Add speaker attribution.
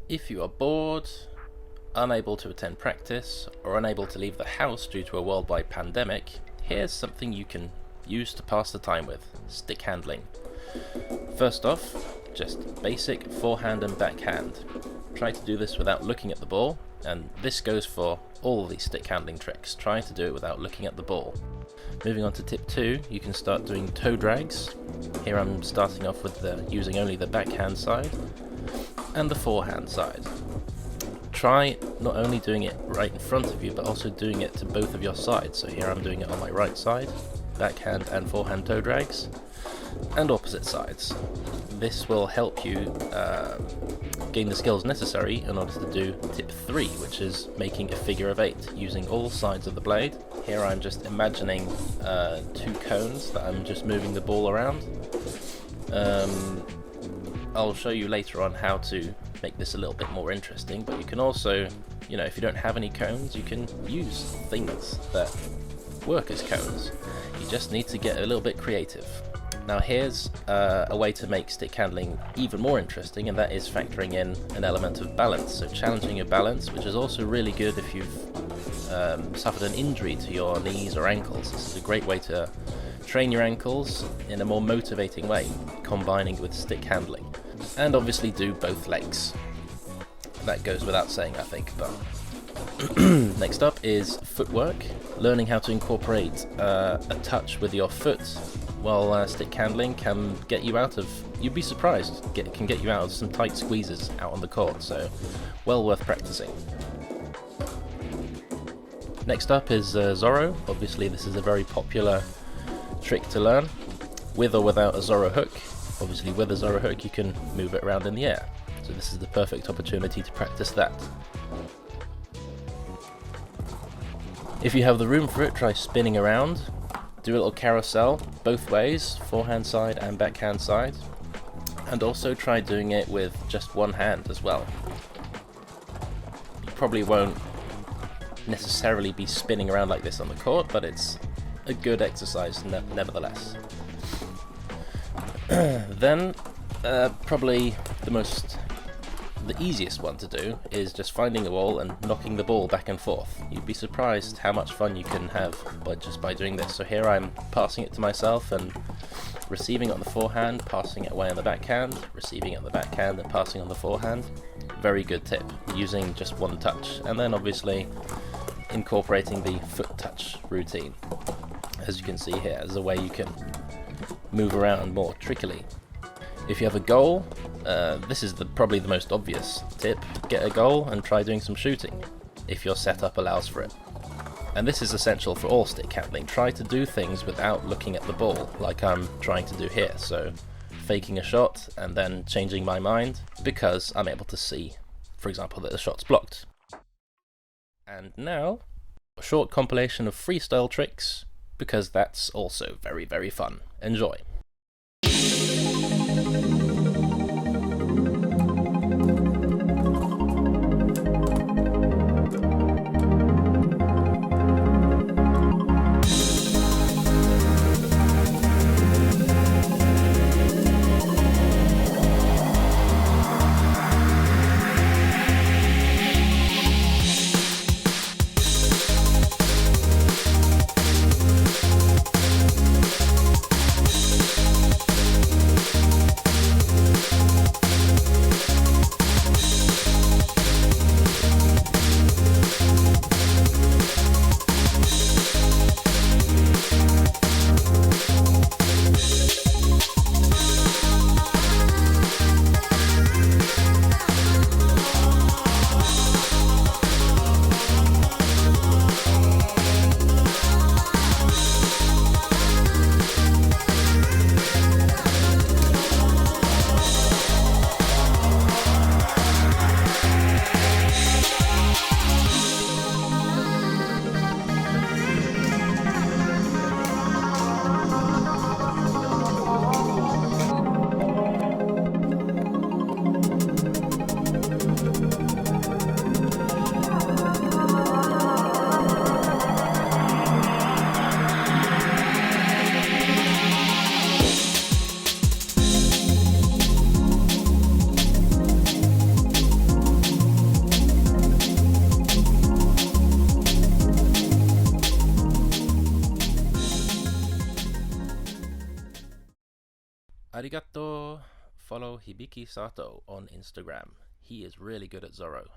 Speaker 1: If you are bored, unable to attend practice, or unable to leave the house due to a worldwide pandemic, here's something you can use to pass the time with: stick handling. First off, just basic forehand and backhand. Try to do this without looking at the ball, and this goes for all of these stick handling tricks. Try to do it without looking at the ball. Moving on to tip 2, you can start doing toe drags. Here I'm starting off with using only the backhand side and the forehand side. Try not only doing it right in front of you, but also doing it to both of your sides. So here I'm doing it on my right side, backhand and forehand toe drags, and opposite sides. This will help you gain the skills necessary in order to do tip 3, which is making a figure of 8 using all sides of the blade. Here I'm just imagining 2 cones that I'm just moving the ball around. I'll show you later on how to make this a little bit more interesting, but you can also, if you don't have any cones, you can use things that work as cones. You just need to get a little bit creative. Now here's a way to make stick handling even more interesting, and that is factoring in an element of balance. So challenging your balance, which is also really good if you've suffered an injury to your knees or ankles. This is a great way to train your ankles in a more motivating way, combining with stick handling. And obviously do both legs. That goes without saying, I think, but next up is footwork. Learning how to incorporate a touch with your foot while stick handling can get you out of, you'd be surprised, can get you out of some tight squeezes out on the court, so well worth practicing. Next up is Zorro. Obviously this is a very popular trick to learn, with or without a Zorro hook. Obviously with a Zorro hook you can move it around in the air, so this is the perfect opportunity to practice that. If you have the room for it, try spinning around. Do a little carousel both ways, forehand side and backhand side, and also try doing it with just one hand as well. You probably won't necessarily be spinning around like this on the court, but it's a good exercise nevertheless. Then probably the easiest one to do is just finding a wall and knocking the ball back and forth. You'd be surprised how much fun you can have by doing this. So here I'm passing it to myself and receiving it on the forehand, passing it away on the backhand, receiving it on the backhand and passing on the forehand. Very good tip, using just one touch. And then obviously incorporating the foot touch routine. As you can see here, as a way you can move around more trickily. If you have a goal, this is probably the most obvious tip. Get a goal and try doing some shooting, if your setup allows for it. And this is essential for all stick handling. Try to do things without looking at the ball, like I'm trying to do here. So faking a shot and then changing my mind because I'm able to see, for example, that the shot's blocked. And now, a short compilation of freestyle tricks, because that's also very, very fun. Enjoy. Arigato! Follow Hibiki Sato on Instagram. He is really good at Zorro.